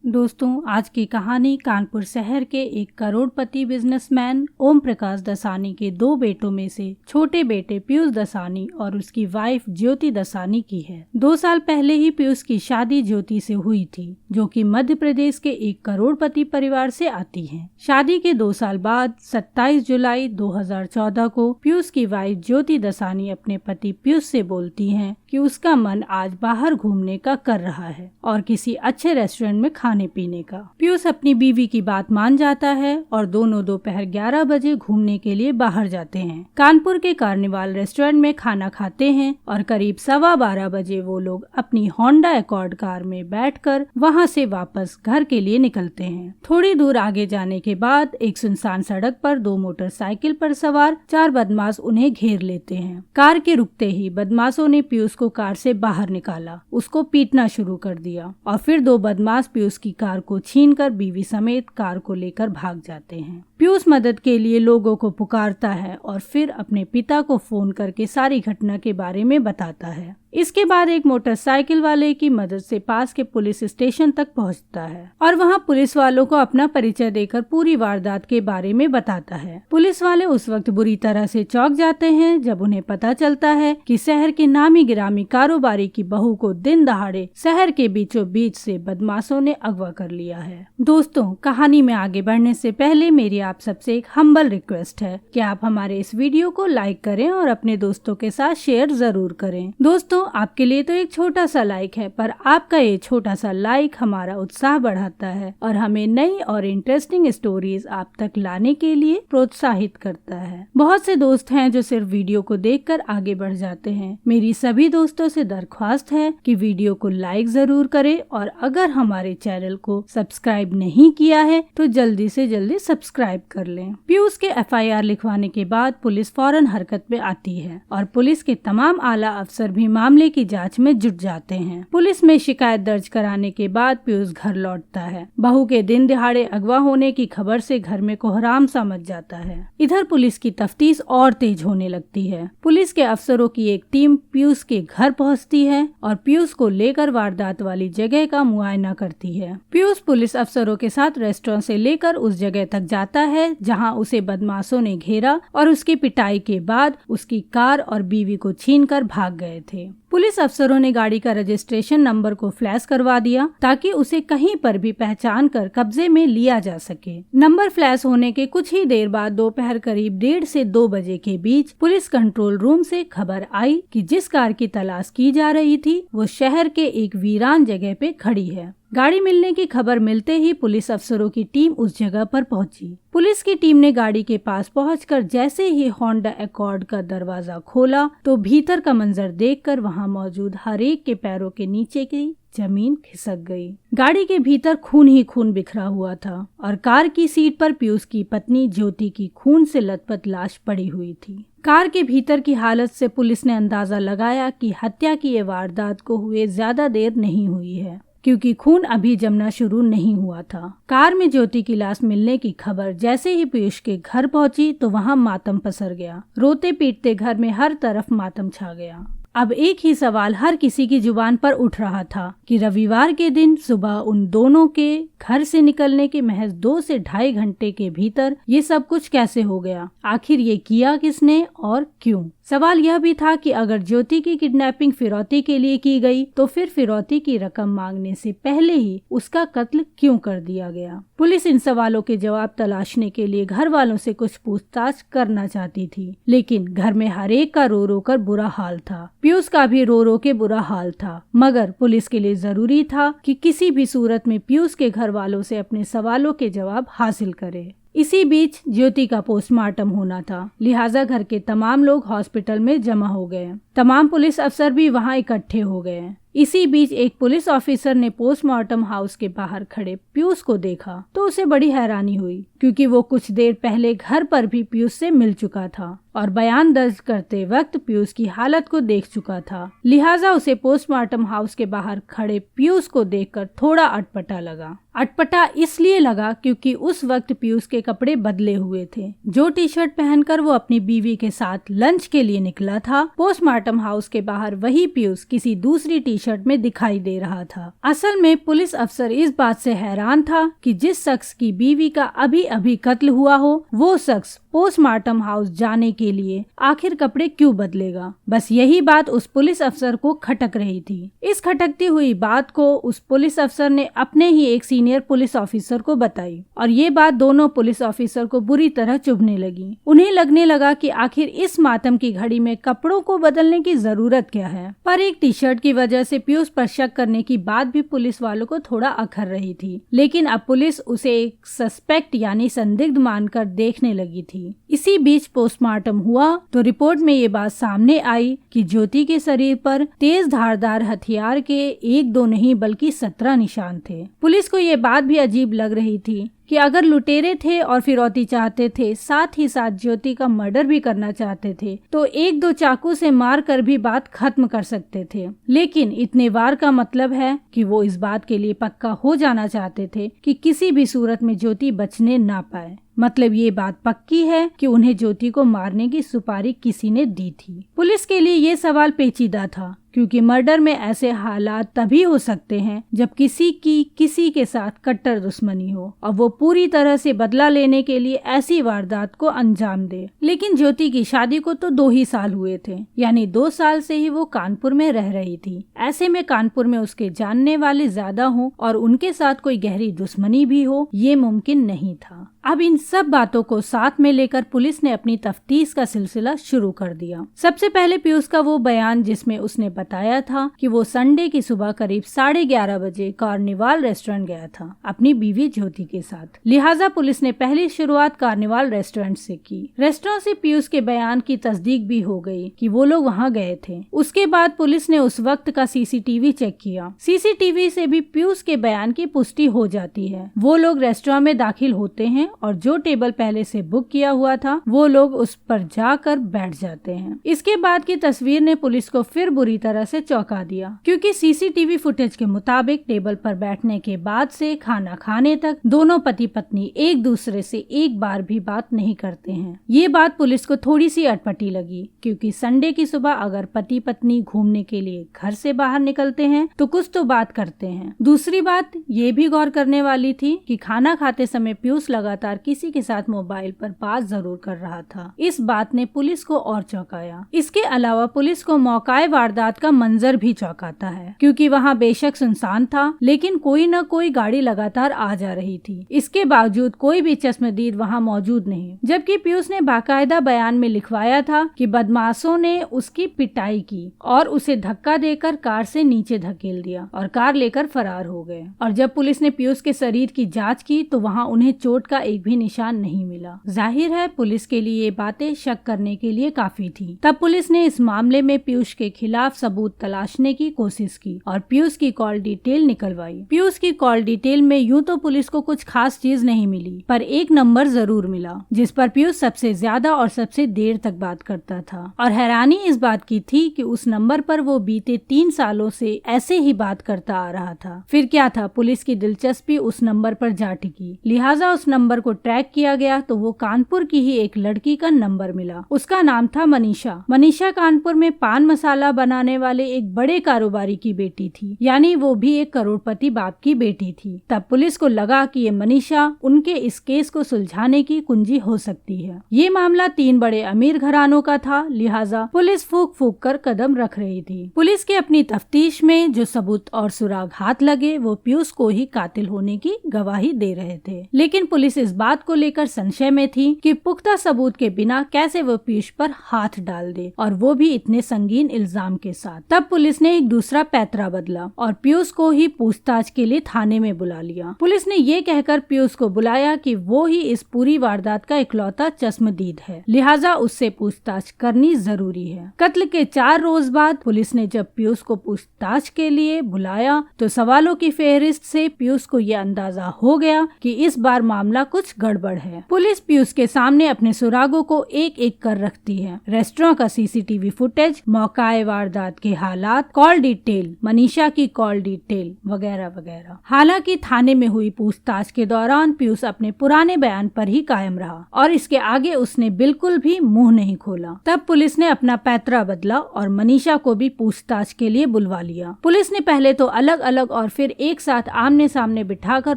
दोस्तों, आज की कहानी कानपुर शहर के एक करोड़पति बिजनेसमैन ओम प्रकाश दसानी के दो बेटों में से छोटे बेटे पीयूष दसानी और उसकी वाइफ ज्योति दसानी की है। 2 साल पहले ही पीयूष की शादी ज्योति से हुई थी, जो कि मध्य प्रदेश के एक करोड़पति परिवार से आती है। शादी के 2 साल बाद 27 जुलाई 2014 को पीयूष की वाइफ ज्योति दसानी अपने पति पीयूष से बोलती हैं कि उसका मन आज बाहर घूमने का कर रहा है और किसी अच्छे रेस्टोरेंट में खाने पीने का। पीयूष अपनी बीवी की बात मान जाता है और दोनों दोपहर 11 बजे घूमने के लिए बाहर जाते हैं। कानपुर के कार्निवाल रेस्टोरेंट में खाना खाते हैं और करीब 12:15 बजे वो लोग अपनी होंडा अकॉर्ड कार में बैठकर वहां से वापस घर के लिए निकलते हैं। थोड़ी दूर आगे जाने के बाद एक सुनसान सड़क पर 2 मोटरसाइकिल पर सवार 4 बदमाश उन्हें घेर लेते हैं। कार के रुकते ही बदमाशों ने पीयूष को कार से बाहर निकाला, उसको पीटना शुरू कर दिया और फिर 2 बदमाश पीयूष की कार को छीनकर बीवी समेत कार को लेकर भाग जाते हैं। पीयूष मदद के लिए लोगों को पुकारता है और फिर अपने पिता को फोन करके सारी घटना के बारे में बताता है। इसके बाद एक मोटरसाइकिल वाले की मदद से पास के पुलिस स्टेशन तक पहुंचता है और वहां पुलिस वालों को अपना परिचय देकर पूरी वारदात के बारे में बताता है। पुलिस वाले उस वक्त बुरी तरह से चौंक जाते हैं जब उन्हें पता चलता है कि शहर के नामी गिरामी कारोबारी की बहू को दिन दहाड़े शहर के बीचों बीच से बदमाशों ने अगवा कर लिया है। दोस्तों, कहानी में आगे बढ़ने से पहले मेरी आप सबसे एक हम्बल रिक्वेस्ट है कि आप हमारे इस वीडियो को लाइक करें और अपने दोस्तों के साथ शेयर जरूर करें। दोस्तों, आपके लिए तो एक छोटा सा लाइक है, पर आपका ये छोटा सा लाइक हमारा उत्साह बढ़ाता है और हमें नई और इंटरेस्टिंग स्टोरीज आप तक लाने के लिए प्रोत्साहित करता है। बहुत से दोस्त हैं जो सिर्फ वीडियो को देखकर आगे बढ़ जाते हैं। मेरी सभी दोस्तों से दरख्वास्त है कि वीडियो को लाइक जरूर करें और अगर हमारे चैनल को सब्सक्राइब नहीं किया है तो जल्दी से जल्दी सब्सक्राइब कर लें। पीयूष के FIR लिखवाने के बाद पुलिस फौरन हरकत में आती है और पुलिस के तमाम आला अफसर भी मामले की जांच में जुट जाते हैं। पुलिस में शिकायत दर्ज कराने के बाद पीयूष घर लौटता है। बहू के दिन दिहाड़े अगवा होने की खबर से घर में कोहराम सा मच जाता है। इधर पुलिस की तफ्तीश और तेज होने लगती है। पुलिस के अफसरों की एक टीम पीयूष के घर पहुंचती है और पीयूष को लेकर वारदात वाली जगह का मुआयना करती है। पीयूष पुलिस अफसरों के साथ रेस्टोरेंट से लेकर उस जगह तक जाता है जहां उसे बदमाशों ने घेरा और उसकी पिटाई के बाद उसकी कार और बीवी को छीनकर भाग गए थे। पुलिस अफसरों ने गाड़ी का रजिस्ट्रेशन नंबर को फ्लैश करवा दिया ताकि उसे कहीं पर भी पहचान कर कब्जे में लिया जा सके। नंबर फ्लैश होने के कुछ ही देर बाद दोपहर करीब 1:30 से 2 बजे के बीच पुलिस कंट्रोल रूम से खबर आई कि जिस कार की तलाश की जा रही थी वो शहर के एक वीरान जगह पे खड़ी है। गाड़ी मिलने की खबर मिलते ही पुलिस अफसरों की टीम उस जगह पर पहुंची। पुलिस की टीम ने गाड़ी के पास पहुंचकर जैसे ही होंडा अकॉर्ड का दरवाजा खोला तो भीतर का मंजर देखकर वहां मौजूद हर एक के पैरों के नीचे की जमीन खिसक गई। गाड़ी के भीतर खून ही खून बिखरा हुआ था और कार की सीट पर पीयूष की पत्नी ज्योति की खून से लथपथ लाश पड़ी हुई थी। कार के भीतर की हालत से पुलिस ने अंदाजा लगाया कि हत्या की ये वारदात को हुए ज्यादा देर नहीं हुई है, क्योंकि खून अभी जमना शुरू नहीं हुआ था। कार में ज्योति की लाश मिलने की खबर जैसे ही पीयूष के घर पहुंची तो वहां मातम पसर गया। रोते पीटते घर में हर तरफ मातम छा गया। अब एक ही सवाल हर किसी की जुबान पर उठ रहा था कि रविवार के दिन सुबह उन दोनों के घर से निकलने के महज 2 से ढाई घंटे के भीतर ये सब कुछ कैसे हो गया। आखिर ये किया किसने और क्यों। सवाल यह भी था कि अगर ज्योति की किडनैपिंग फिरौती के लिए की गई तो फिर फिरौती की रकम मांगने से पहले ही उसका कत्ल क्यों कर दिया गया। पुलिस इन सवालों के जवाब तलाशने के लिए घर वालों से कुछ पूछताछ करना चाहती थी, लेकिन घर में हर एक का रो रो कर बुरा हाल था। पीयूष का भी रो रो के बुरा हाल था, मगर पुलिस के लिए जरूरी था कि किसी भी सूरत में पीयूष के घर वालों से अपने सवालों के जवाब हासिल करे। इसी बीच ज्योति का पोस्टमार्टम होना था, लिहाजा घर के तमाम लोग हॉस्पिटल में जमा हो गए। तमाम पुलिस अफसर भी वहां इकट्ठे हो गए। इसी बीच एक पुलिस ऑफिसर ने पोस्टमार्टम हाउस के बाहर खड़े पीयूष को देखा तो उसे बड़ी हैरानी हुई, क्योंकि वो कुछ देर पहले घर पर भी पीयूष से मिल चुका था और बयान दर्ज करते वक्त पीयूष की हालत को देख चुका था। लिहाजा उसे पोस्टमार्टम हाउस के बाहर खड़े पीयूष को देखकर थोड़ा अटपटा लगा। अटपटा इसलिए लगा क्योंकि उस वक्त पीयूष के कपड़े बदले हुए थे। जो टी-शर्ट पहनकर वो अपनी बीवी के साथ लंच के लिए निकला था, पोस्टमार्टम हाउस के बाहर वही पीयूष किसी दूसरी टी शर्ट में दिखाई दे रहा था। असल में पुलिस अफसर इस बात से हैरान था कि जिस शख्स की बीवी का अभी अभी कत्ल हुआ हो वो शख्स पोस्टमार्टम हाउस जाने के लिए आखिर कपड़े क्यों बदलेगा। बस यही बात उस पुलिस अफसर को खटक रही थी। इस खटकती हुई बात को उस पुलिस अफसर ने अपने ही एक सीनियर पुलिस ऑफिसर को बताई और ये बात दोनों पुलिस ऑफिसर को बुरी तरह चुभने लगी। उन्हें लगने लगा कि आखिर इस मातम की घड़ी में कपड़ों को बदलने की जरूरत क्या है। पर एक टी शर्ट की वजह से पियूस पर शक करने की बात भी पुलिस वालों को थोड़ा अखर रही थी, लेकिन अब पुलिस उसे एक सस्पेक्ट यानी संदिग्ध मानकर देखने लगी थी। इसी बीच पोस्टमार्टम हुआ तो रिपोर्ट में ये बात सामने आई कि ज्योति के शरीर पर तेज धारदार हथियार के 1-2 नहीं बल्कि 17 निशान थे। पुलिस को ये बात भी अजीब लग रही थी कि अगर लुटेरे थे और फिरौती चाहते थे, साथ ही साथ ज्योति का मर्डर भी करना चाहते थे, तो 1-2 चाकू से मार कर भी बात खत्म कर सकते थे। लेकिन इतने वार का मतलब है कि वो इस बात के लिए पक्का हो जाना चाहते थे कि किसी भी सूरत में ज्योति बचने ना पाए। मतलब ये बात पक्की है कि उन्हें ज्योति को मारने की सुपारी किसी ने दी थी। पुलिस के लिए ये सवाल पेचीदा था क्योंकि मर्डर में ऐसे हालात तभी हो सकते हैं जब किसी की किसी के साथ कट्टर दुश्मनी हो और वो पूरी तरह से बदला लेने के लिए ऐसी वारदात को अंजाम दे। लेकिन ज्योति की शादी को तो 2 ही साल हुए थे, यानी 2 साल से ही वो कानपुर में रह रही थी। ऐसे में कानपुर में उसके जानने वाले ज्यादा हों और उनके साथ कोई गहरी दुश्मनी भी हो, ये मुमकिन नहीं था। अब इन सब बातों को साथ में लेकर पुलिस ने अपनी तफ्तीश का सिलसिला शुरू कर दिया। सबसे पहले पियूस का वो बयान जिसमें उसने बताया था कि वो संडे की सुबह करीब 11:30 बजे कार्निवाल रेस्टोरेंट गया था अपनी बीवी ज्योति के साथ। लिहाजा पुलिस ने पहली शुरुआत कार्निवाल रेस्टोरेंट से की। रेस्टोरेंट से पियूस के बयान की तस्दीक भी हो गई कि वो लोग वहाँ गए थे। उसके बाद पुलिस ने उस वक्त का सीसीटीवी चेक किया। सीसीटीवी से भी पियूस के बयान की पुष्टि हो जाती है। वो लोग रेस्टोरेंट में दाखिल होते हैं और जो टेबल पहले से बुक किया हुआ था वो लोग उस पर जाकर बैठ जाते हैं। इसके बाद की तस्वीर ने पुलिस को फिर बुरी तरह से चौंका दिया, क्योंकि सीसीटीवी फुटेज के मुताबिक टेबल पर बैठने के बाद से खाना खाने तक दोनों पति पत्नी एक दूसरे से एक बार भी बात नहीं करते हैं। ये बात पुलिस को थोड़ी सी अटपटी लगी, क्योंकि संडे की सुबह अगर पति पत्नी घूमने के लिए घर से बाहर निकलते हैं तो कुछ तो बात करते हैं। दूसरी बात ये भी गौर करने वाली थी कि खाना खाते समय पियूस लगातार किसी के साथ मोबाइल पर बात जरूर कर रहा था। इस बात ने पुलिस को और चौंकाया। इसके अलावा पुलिस को मौकाए वारदात का मंजर भी चौंकाता है, क्योंकि वहाँ बेशक सुनसान था लेकिन कोई न कोई गाड़ी लगातार आ जा रही थी। इसके बावजूद कोई भी चश्मदीद वहाँ मौजूद नहीं, जबकि पियूस ने बाकायदा बयान में लिखवाया था कि बदमाशों ने उसकी पिटाई की और उसे धक्का देकर कार से नीचे धकेल दिया और कार लेकर फरार हो गए। और जब पुलिस ने पियूस के शरीर की जाँच की तो वहाँ उन्हें चोट का एक भी निशान नहीं मिला। जाहिर है पुलिस के लिए ये बातें शक करने के लिए काफी थी। तब पुलिस ने इस मामले में पियूस के खिलाफ सबूत तलाशने की कोशिश की और पियूस की कॉल डिटेल निकलवाई। पियूस की कॉल डिटेल में यूं तो पुलिस को कुछ खास चीज नहीं मिली, पर एक नंबर जरूर मिला जिस पर पियूस सबसे ज्यादा और सबसे देर तक बात करता था। और हैरानी इस बात की थी कि उस नंबर पर वो बीते 3 सालों से ऐसे ही बात करता आ रहा था। फिर क्या था, पुलिस की दिलचस्पी उस नंबर पर जा टिकी। लिहाजा उस नंबर को ट्रैक किया गया तो वो कानपुर की ही एक लड़की का नंबर मिला। उसका नाम था मनीषा। मनीषा कानपुर में पान मसाला बनाने वाले एक बड़े कारोबारी की बेटी थी, यानी वो भी एक करोड़पति बाप की बेटी थी। तब पुलिस को लगा कि ये मनीषा उनके इस केस को सुलझाने की कुंजी हो सकती है। ये मामला 3 बड़े अमीर घरानों का था, लिहाजा पुलिस फूक फूक कर कदम रख रही थी। पुलिस की अपनी तफ्तीश में जो सबूत और सुराग हाथ लगे वो पियूस को ही कातिल होने की गवाही दे रहे थे। लेकिन पुलिस इस बात को लेकर संशय में थी कि पुख्ता सबूत के बिना कैसे वो पियूस पर हाथ डाल दे, और वो भी इतने संगीन इल्जाम के साथ। तब पुलिस ने एक दूसरा पैतरा बदला और पियूस को ही पूछताछ के लिए थाने में बुला लिया। पुलिस ने ये कहकर पियूस को बुलाया कि वो ही इस पूरी वारदात का इकलौता चश्मदीद है, लिहाजा उससे पूछताछ करनी जरूरी है। कत्ल के 4 रोज बाद पुलिस ने जब पियूस को पूछताछ के लिए बुलाया तो सवालों की फेहरिस्त से पियूस को ये अंदाजा हो गया कि इस बार मामला कुछ कुछ गड़बड़ है। पुलिस पीयूष के सामने अपने सुरागों को एक एक कर रखती है। रेस्टोरेंट का सीसीटीवी फुटेज, मौकाए वारदात के हालात, कॉल डिटेल, मनीषा की कॉल डिटेल वगैरह वगैरह। हालांकि थाने में हुई पूछताछ के दौरान पीयूष अपने पुराने बयान पर ही कायम रहा और इसके आगे उसने बिल्कुल भी मुंह नहीं खोला। तब पुलिस ने अपना पैतरा बदला और मनीषा को भी पूछताछ के लिए बुलवा लिया। पुलिस ने पहले तो अलग अलग और फिर एक साथ आमने सामने बिठाकर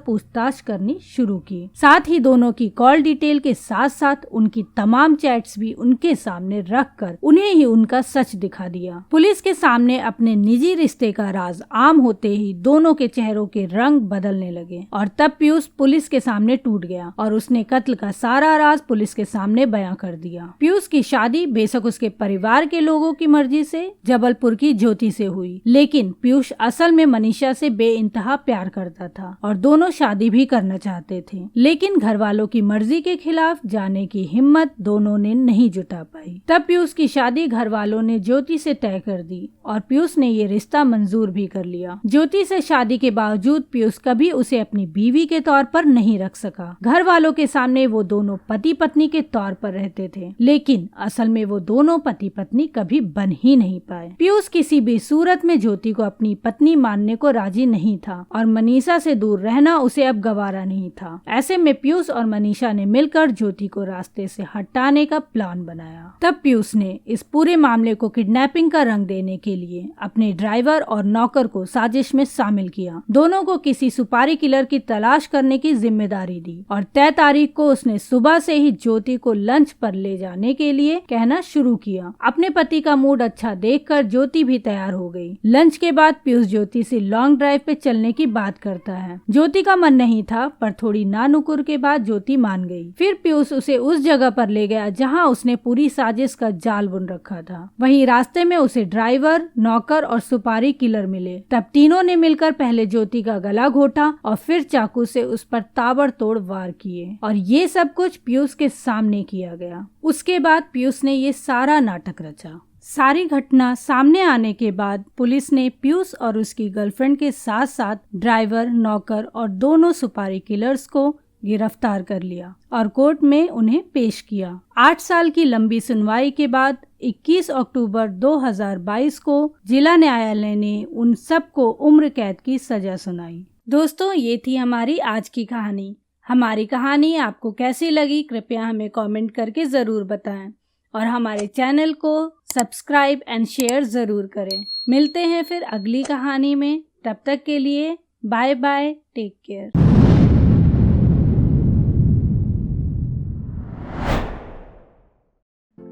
पूछताछ करनी शुरू की। साथ ही दोनों की कॉल डिटेल के साथ साथ उनकी तमाम चैट्स भी उनके सामने रखकर उन्हें ही उनका सच दिखा दिया। पुलिस के सामने अपने निजी रिश्ते का राज आम होते ही दोनों के चेहरों के रंग बदलने लगे और तब पीयूष पुलिस के सामने टूट गया और उसने कत्ल का सारा राज पुलिस के सामने बयां कर दिया। पीयूष की शादी बेशक उसके परिवार के लोगों की मर्जी से जबलपुर की ज्योति से हुई, लेकिन पीयूष असल में मनीषा से बेइंतहा प्यार करता था और दोनों शादी भी करना चाहते थे, लेकिन घर वालों की मर्जी के खिलाफ जाने की हिम्मत दोनों ने नहीं जुटा पाई। तब पीयूष की शादी घर वालों ने ज्योति से तय कर दी और पीयूष ने ये रिश्ता मंजूर भी कर लिया। ज्योति से शादी के बावजूद पीयूष कभी उसे अपनी बीवी के तौर पर नहीं रख सका। घर वालों के सामने वो दोनों पति पत्नी के तौर पर रहते थे, लेकिन असल में वो दोनों पति पत्नी कभी बन ही नहीं पाए। पीयूष किसी भी सूरत में ज्योति को अपनी पत्नी मानने को राजी नहीं था और मनीषा से दूर रहना उसे अब गवारा नहीं था। ऐसे में पीयूष और मनीषा ने मिलकर ज्योति को रास्ते से हटाने का प्लान बनाया। तब पीयूष ने इस पूरे मामले को किडनैपिंग का रंग देने के लिए अपने ड्राइवर और नौकर को साजिश में शामिल किया। दोनों को किसी सुपारी किलर की तलाश करने की जिम्मेदारी दी और तय तारीख को उसने सुबह से ही ज्योति को लंच पर ले जाने के लिए कहना शुरू किया। अपने पति का मूड अच्छा देखकर ज्योति भी तैयार हो गई। लंच के बाद पीयूष ज्योति से लॉन्ग ड्राइव पे चलने की बात करता है। ज्योति का मन नहीं था, पर थोड़ी नानुकुर के बाद ज्योति मान गई। फिर पीयूष उसे उस जगह पर ले गया जहाँ उसने पूरी साजिश का जाल बुन रखा था। वहीं रास्ते में उसे ड्राइवर, नौकर और सुपारी किलर मिले। तब तीनों ने मिलकर पहले ज्योति का गला घोटा और फिर चाकू से उस पर ताबड़तोड़ वार किए और ये सब कुछ पीयूष के सामने किया गया। उसके बाद पीयूष ने ये सारा नाटक रचा। सारी घटना सामने आने के बाद पुलिस ने पीयूष और उसकी गर्लफ्रेंड के साथ साथ ड्राइवर, नौकर और दोनों सुपारी किलर्स को गिरफ्तार कर लिया और कोर्ट में उन्हें पेश किया। 8 साल की लंबी सुनवाई के बाद 21 अक्टूबर 2022 को जिला न्यायालय ने उन सबको उम्र कैद की सजा सुनाई। दोस्तों, ये थी हमारी आज की कहानी। हमारी कहानी आपको कैसी लगी कृपया हमें कमेंट करके जरूर बताएं और हमारे चैनल को सब्सक्राइब एंड शेयर जरूर करें। मिलते हैं फिर अगली कहानी में। तब तक के लिए बाय बाय, टेक केयर।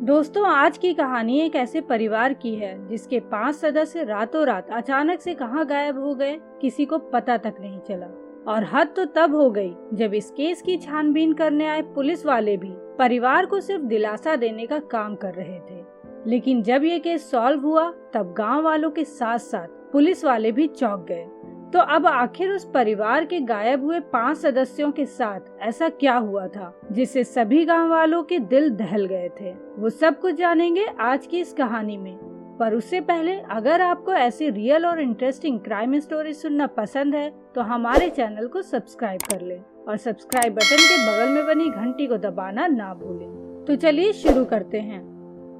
दोस्तों, आज की कहानी एक ऐसे परिवार की है जिसके 5 सदस्य रातों रात अचानक से कहां गायब हो गए, किसी को पता तक नहीं चला। और हद तो तब हो गई जब इस केस की छानबीन करने आए पुलिस वाले भी परिवार को सिर्फ दिलासा देने का काम कर रहे थे। लेकिन जब ये केस सॉल्व हुआ तब गांव वालों के साथ साथ पुलिस वाले भी चौंक गए। तो अब आखिर उस परिवार के गायब हुए 5 सदस्यों के साथ ऐसा क्या हुआ था जिससे सभी गांव वालों के दिल दहल गए थे, वो सब कुछ जानेंगे आज की इस कहानी में। पर उससे पहले अगर आपको ऐसी रियल और इंटरेस्टिंग क्राइम स्टोरी सुनना पसंद है तो हमारे चैनल को सब्सक्राइब कर लें और सब्सक्राइब बटन के बगल में बनी घंटी को दबाना ना भूलें। तो चलिए शुरू करते हैं।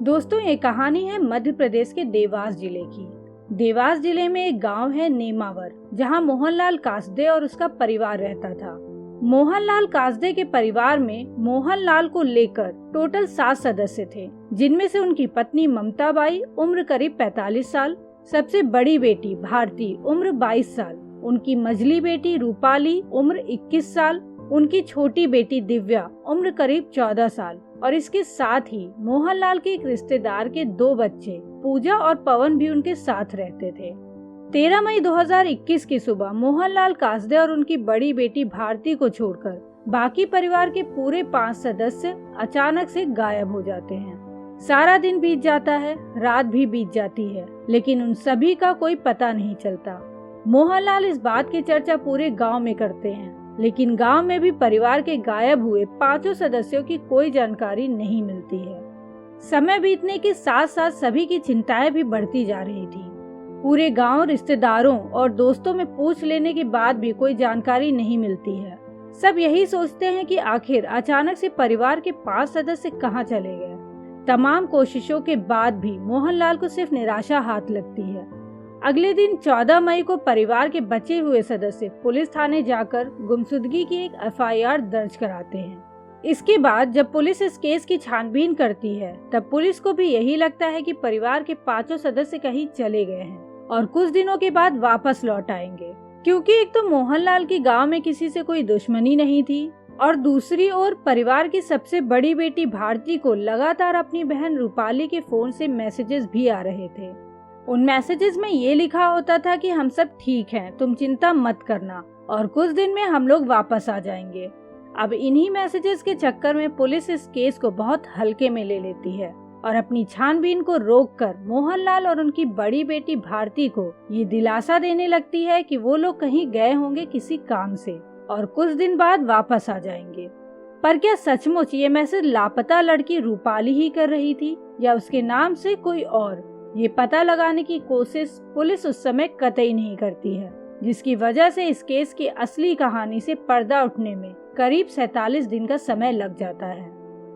दोस्तों, ये कहानी है मध्य प्रदेश के देवास जिले की। देवास जिले में एक गांव है नेमावर, जहां मोहनलाल कासदे और उसका परिवार रहता था। मोहनलाल कासदे के परिवार में मोहनलाल को लेकर टोटल 7 सदस्य थे, जिनमें से उनकी पत्नी ममता बाई उम्र करीब 45 साल, सबसे बड़ी बेटी भारती उम्र 22 साल, उनकी मझली बेटी रूपाली उम्र 21 साल, उनकी छोटी बेटी दिव्या उम्र करीब 14 साल और इसके साथ ही मोहनलाल के एक रिश्तेदार के 2 बच्चे पूजा और पवन भी उनके साथ रहते थे। 13 मई 2021 की सुबह मोहनलाल कासदे और उनकी बड़ी बेटी भारती को छोड़कर बाकी परिवार के पूरे 5 सदस्य अचानक से गायब हो जाते हैं। सारा दिन बीत जाता है, रात भी बीत जाती है, लेकिन उन सभी का कोई पता नहीं चलता। मोहनलाल इस बात की चर्चा पूरे गांव में करते हैं, लेकिन गांव में भी परिवार के गायब हुए 5 सदस्यों की कोई जानकारी नहीं मिलती है। समय बीतने के साथ साथ सभी की चिंताएं भी बढ़ती जा रही थी। पूरे गांव, रिश्तेदारों और दोस्तों में पूछ लेने के बाद भी कोई जानकारी नहीं मिलती है। सब यही सोचते हैं कि आखिर अचानक से परिवार के 5 सदस्य कहाँ चले गए। तमाम कोशिशों के बाद भी मोहनलाल को सिर्फ निराशा हाथ लगती है। अगले दिन 14 मई को परिवार के बचे हुए सदस्य पुलिस थाने जाकर गुमशुदगी की एक FIR दर्ज कराते हैं। इसके बाद जब पुलिस इस केस की छानबीन करती है तब पुलिस को भी यही लगता है कि परिवार के 5 सदस्य कहीं चले गए हैं और कुछ दिनों के बाद वापस लौट आएंगे, क्योंकि एक तो मोहनलाल की गांव में किसी से कोई दुश्मनी नहीं थी और दूसरी ओर परिवार की सबसे बड़ी बेटी भारती को लगातार अपनी बहन रूपाली के फोन से मैसेजेस भी आ रहे थे। उन मैसेजेस में ये लिखा होता था कि हम सब ठीक हैं, तुम चिंता मत करना और कुछ दिन में हम लोग वापस आ जाएंगे। अब इन्हीं मैसेजेस के चक्कर में पुलिस इस केस को बहुत हल्के में ले लेती है और अपनी छानबीन को रोककर मोहनलाल और उनकी बड़ी बेटी भारती को ये दिलासा देने लगती है कि वो लोग कहीं गए होंगे किसी काम से और कुछ दिन बाद वापस आ जाएंगे। पर क्या सचमुच ये मैसेज लापता लड़की रूपाली ही कर रही थी या उसके नाम से कोई और? ये पता लगाने की कोशिश पुलिस उस समय कतई नहीं करती है, जिसकी वजह से इस केस की असली कहानी से पर्दा उठने में करीब 47 दिन का समय लग जाता है।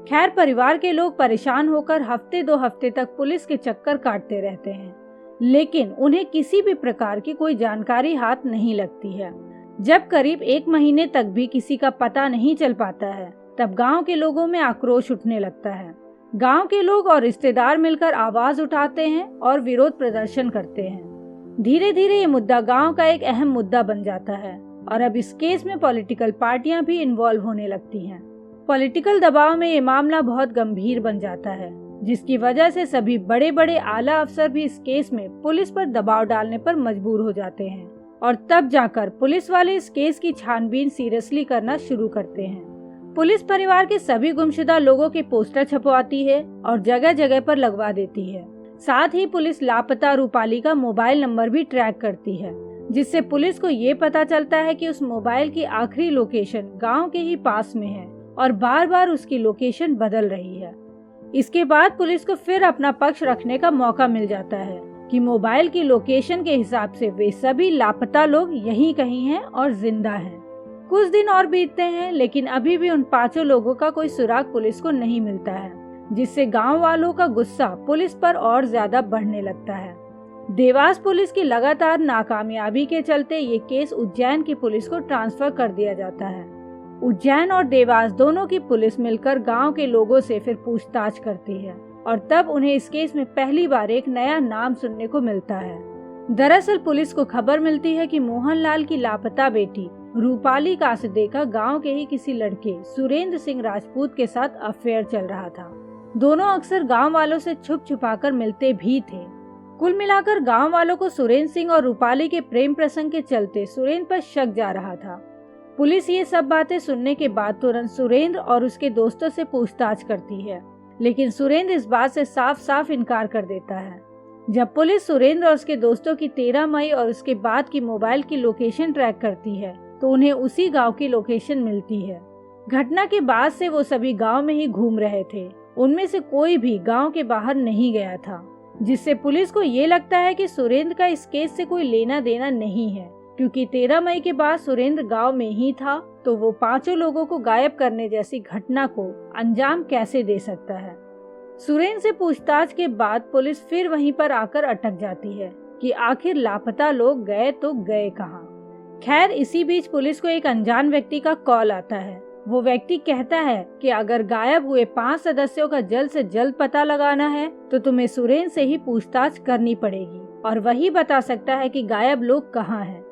खैर, परिवार के लोग परेशान होकर हफ्ते 2 हफ्ते तक पुलिस के चक्कर काटते रहते हैं, लेकिन उन्हें किसी भी प्रकार की कोई जानकारी हाथ नहीं लगती है। जब करीब 1 महीने तक भी किसी का पता नहीं चल पाता है, तब गांव के लोगों में आक्रोश उठने लगता है। गांव के लोग और रिश्तेदार मिलकर आवाज उठाते हैं और विरोध प्रदर्शन करते हैं। धीरे धीरे ये मुद्दा गांव का एक अहम मुद्दा बन जाता है और अब इस केस में पॉलिटिकल पार्टियां भी इन्वॉल्व होने लगती हैं। पॉलिटिकल दबाव में ये मामला बहुत गंभीर बन जाता है, जिसकी वजह से सभी बड़े बड़े आला अफसर भी इस केस में पुलिस पर दबाव डालने पर मजबूर हो जाते हैं और तब जाकर पुलिस वाले इस केस की छानबीन सीरियसली करना शुरू करते हैं। पुलिस परिवार के सभी गुमशुदा लोगों के पोस्टर छपवाती है और जगह जगह पर लगवा देती है। साथ ही पुलिस लापता रूपाली का मोबाइल नंबर भी ट्रैक करती है, जिससे पुलिस को ये पता चलता है कि उस मोबाइल की आखिरी लोकेशन गांव के ही पास में है और बार बार उसकी लोकेशन बदल रही है। इसके बाद पुलिस को फिर अपना पक्ष रखने का मौका मिल जाता है कि मोबाइल की लोकेशन के हिसाब से वे सभी लापता लोग यहीं कहीं हैं और जिंदा हैं। कुछ दिन और बीतते हैं, लेकिन अभी भी उन 5 लोगों का कोई सुराग पुलिस को नहीं मिलता है, जिससे गांव वालों का गुस्सा पुलिस पर और ज्यादा बढ़ने लगता है। देवास पुलिस की लगातार नाकामयाबी के चलते ये केस उज्जैन की पुलिस को ट्रांसफर कर दिया जाता है। उज्जैन और देवास दोनों की पुलिस मिलकर गांव के लोगों से फिर पूछताछ करती है और तब उन्हें इस केस में पहली बार एक नया नाम सुनने को मिलता है। दरअसल पुलिस को खबर मिलती है कि मोहनलाल की लापता बेटी रूपाली कासदे का गांव के ही किसी लड़के सुरेंद्र सिंह राजपूत के साथ अफेयर चल रहा था। दोनों अक्सर गांव वालों से छुप छुपाकर मिलते भी थे। कुल मिलाकर गांव वालों को सुरेंद्र सिंह और रूपाली के प्रेम प्रसंग के चलते सुरेंद्र पर शक जा रहा था। पुलिस ये सब बातें सुनने के बाद तुरंत सुरेंद्र और उसके दोस्तों से पूछताछ करती है, लेकिन सुरेंद्र इस बात से साफ साफ इनकार कर देता है। जब पुलिस सुरेंद्र और उसके दोस्तों की 13 मई और उसके बाद की मोबाइल की लोकेशन ट्रैक करती है तो उन्हें उसी गांव की लोकेशन मिलती है। घटना के बाद से वो सभी गांव में ही घूम रहे थे, उनमें से कोई भी गांव के बाहर नहीं गया था, जिससे पुलिस को ये लगता है कि सुरेंद्र का इस केस से कोई लेना देना नहीं है, क्योंकि 13 मई के बाद सुरेंद्र गांव में ही था, तो वो 5 लोगों को गायब करने जैसी घटना को अंजाम कैसे दे सकता है। सुरेंद्र से पूछताछ के बाद पुलिस फिर वहीं पर आकर अटक जाती है कि आखिर लापता लोग गए तो गए कहाँ। खैर, इसी बीच पुलिस को एक अनजान व्यक्ति का कॉल आता है। वो व्यक्ति कहता है कि अगर गायब हुए 5 सदस्यों का जल्द से जल्द पता लगाना है तो तुम्हें सुरेंद्र से ही पूछताछ करनी पड़ेगी और वही बता सकता है कि गायब लोग कहाँ हैं।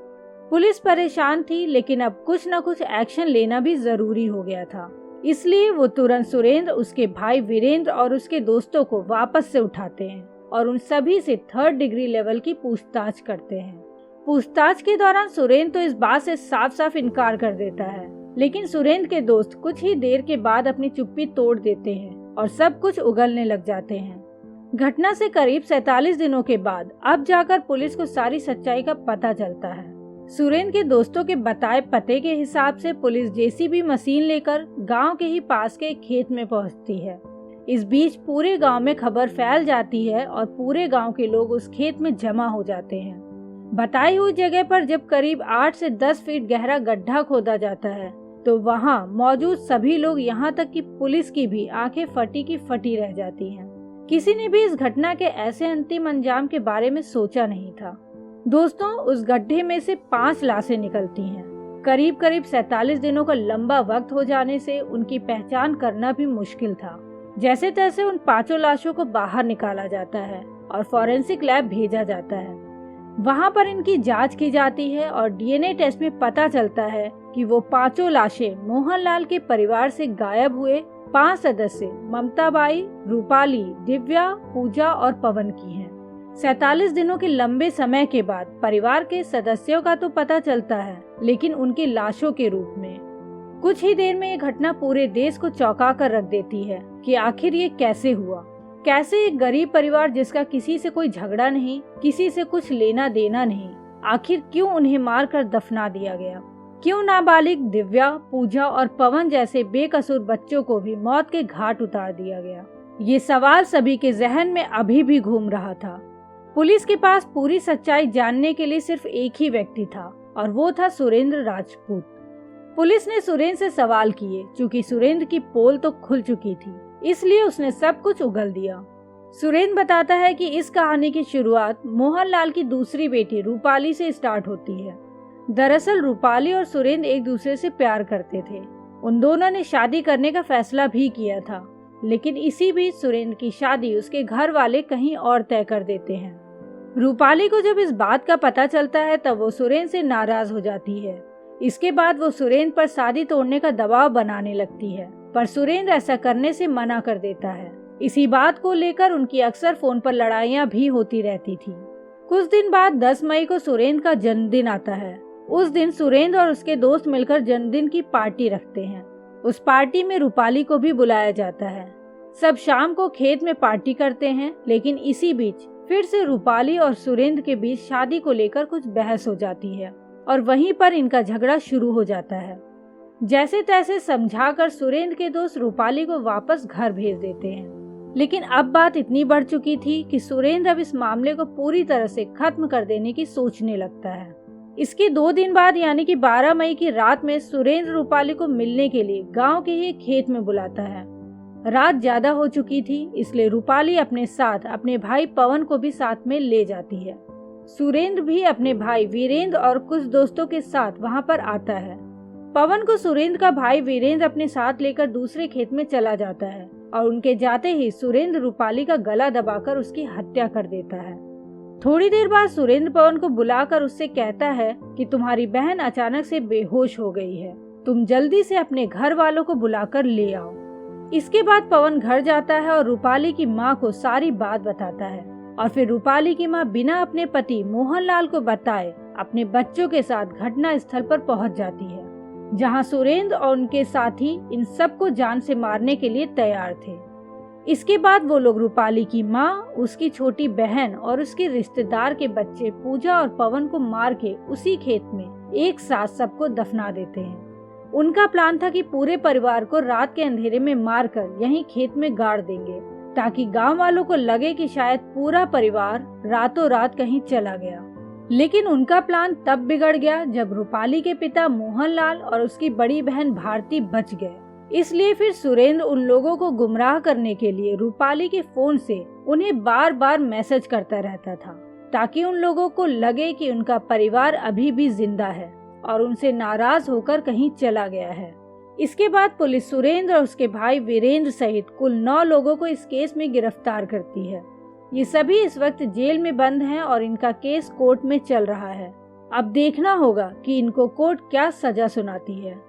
पुलिस परेशान थी, लेकिन अब कुछ न कुछ एक्शन लेना भी जरूरी हो गया था, इसलिए वो तुरंत सुरेंद्र, उसके भाई वीरेंद्र और उसके दोस्तों को वापस से उठाते हैं और उन सभी से 3rd डिग्री लेवल की पूछताछ करते हैं। पूछताछ के दौरान सुरेंद्र तो इस बात से साफ साफ इनकार कर देता है, लेकिन सुरेंद्र के दोस्त कुछ ही देर के बाद अपनी चुप्पी तोड़ देते हैं और सब कुछ उगलने लग जाते हैं। घटना से करीब 47 दिनों के बाद अब जाकर पुलिस को सारी सच्चाई का पता चलता है। सुरेंद्र के दोस्तों के बताए पते के हिसाब से पुलिस जेसीबी मशीन लेकर गांव के ही पास के खेत में पहुंचती है। इस बीच पूरे गांव में खबर फैल जाती है और पूरे गांव के लोग उस खेत में जमा हो जाते हैं। बताई हुई जगह पर जब करीब 8 से 10 फीट गहरा गड्ढा खोदा जाता है तो वहाँ मौजूद सभी लोग, यहाँ तक कि पुलिस की भी आंखें फटी की फटी रह जाती हैं। किसी ने भी इस घटना के ऐसे अंतिम अंजाम के बारे में सोचा नहीं था। दोस्तों, उस गड्ढे में से 5 लाशें निकलती हैं। करीब करीब 47 दिनों का लंबा वक्त हो जाने से उनकी पहचान करना भी मुश्किल था। जैसे तैसे उन 5 लाशों को बाहर निकाला जाता है और फॉरेंसिक लैब भेजा जाता है। वहां पर इनकी जांच की जाती है और डीएनए टेस्ट में पता चलता है कि वो 5 लाशें मोहनलाल के परिवार से गायब हुए 5 सदस्य ममता बाई, रूपाली, दिव्या, पूजा और पवन की हैं। 47 दिनों के लंबे समय के बाद परिवार के सदस्यों का तो पता चलता है, लेकिन उनकी लाशों के रूप में। कुछ ही देर में ये घटना पूरे देश को चौंका कर रख देती है कि आखिर ये कैसे हुआ। कैसे एक गरीब परिवार जिसका किसी से कोई झगड़ा नहीं, किसी से कुछ लेना देना नहीं, आखिर क्यों उन्हें मारकर दफना दिया गया? क्यों नाबालिग दिव्या, पूजा और पवन जैसे बेकसूर बच्चों को भी मौत के घाट उतार दिया गया? ये सवाल सभी के जहन में अभी भी घूम रहा था। पुलिस के पास पूरी सच्चाई जानने के लिए सिर्फ एक ही व्यक्ति था और वो था सुरेंद्र राजपूत। पुलिस ने सुरेंद्र से सवाल किए। चूंकि सुरेंद्र की पोल तो खुल चुकी थी, इसलिए उसने सब कुछ उगल दिया। सुरेंद्र बताता है कि इस कहानी की शुरुआत मोहनलाल की दूसरी बेटी रूपाली से स्टार्ट होती है। दरअसल रूपाली और सुरेंद्र एक दूसरे से प्यार करते थे। उन दोनों ने शादी करने का फैसला भी किया था, लेकिन इसी बीच सुरेंद्र की शादी उसके घर वाले कहीं और तय कर देते हैं। रूपाली को जब इस बात का पता चलता है तब वो सुरेंद्र से नाराज हो जाती है। इसके बाद वो सुरेंद्र पर शादी तोड़ने का दबाव बनाने लगती है, पर सुरेंद्र ऐसा करने से मना कर देता है। इसी बात को लेकर उनकी अक्सर फोन पर लड़ाइयाँ भी होती रहती थी। कुछ दिन बाद 10 मई को सुरेंद्र का जन्मदिन आता है। उस दिन सुरेंद्र और उसके दोस्त मिलकर जन्मदिन की पार्टी रखते हैं। उस पार्टी में रूपाली को भी बुलाया जाता है। सब शाम को खेत में पार्टी करते हैं, लेकिन इसी बीच फिर से रूपाली और सुरेंद्र के बीच शादी को लेकर कुछ बहस हो जाती है और वहीं पर इनका झगड़ा शुरू हो जाता है। जैसे तैसे समझाकर सुरेंद्र के दोस्त रूपाली को वापस घर भेज देते हैं, लेकिन अब बात इतनी बढ़ चुकी थी कि सुरेंद्र अब इस मामले को पूरी तरह से खत्म कर देने की सोचने लगता है। इसके 2 दिन बाद यानी कि 12 मई की रात में सुरेंद्र रूपाली को मिलने के लिए गांव के ही खेत में बुलाता है। रात ज्यादा हो चुकी थी, इसलिए रूपाली अपने साथ अपने भाई पवन को भी साथ में ले जाती है। सुरेंद्र भी अपने भाई वीरेंद्र और कुछ दोस्तों के साथ वहां पर आता है। पवन को सुरेंद्र का भाई वीरेंद्र अपने साथ लेकर दूसरे खेत में चला जाता है और उनके जाते ही सुरेंद्र रूपाली का गला दबाकर उसकी हत्या कर देता है। थोड़ी देर बाद सुरेंद्र पवन को बुलाकर उससे कहता है कि तुम्हारी बहन अचानक से बेहोश हो गई है, तुम जल्दी से अपने घर वालों को बुलाकर ले आओ। इसके बाद पवन घर जाता है और रूपाली की माँ को सारी बात बताता है और फिर रूपाली की माँ बिना अपने पति मोहनलाल को बताए अपने बच्चों के साथ घटना स्थल पर पहुंच जाती है, जहां सुरेंद्र और उनके साथी इन सबको जान से मारने के लिए तैयार थे। इसके बाद वो लोग रूपाली की माँ, उसकी छोटी बहन और उसके रिश्तेदार के बच्चे पूजा और पवन को मार के उसी खेत में एक साथ सबको दफना देते हैं। उनका प्लान था कि पूरे परिवार को रात के अंधेरे में मारकर यहीं खेत में गाड़ देंगे, ताकि गांव वालों को लगे कि शायद पूरा परिवार रातों रात कहीं चला गया। लेकिन उनका प्लान तब बिगड़ गया जब रूपाली के पिता मोहनलाल और उसकी बड़ी बहन भारती बच गए। इसलिए फिर सुरेंद्र उन लोगों को गुमराह करने के लिए रूपाली के फोन से उन्हें बार बार मैसेज करता रहता था, ताकि उन लोगों को लगे कि उनका परिवार अभी भी जिंदा है और उनसे नाराज होकर कहीं चला गया है। इसके बाद पुलिस सुरेंद्र और उसके भाई वीरेंद्र सहित कुल 9 लोगों को इस केस में गिरफ्तार करती है। ये सभी इस वक्त जेल में बंद हैं और इनका केस कोर्ट में चल रहा है। अब देखना होगा कि इनको कोर्ट क्या सजा सुनाती है।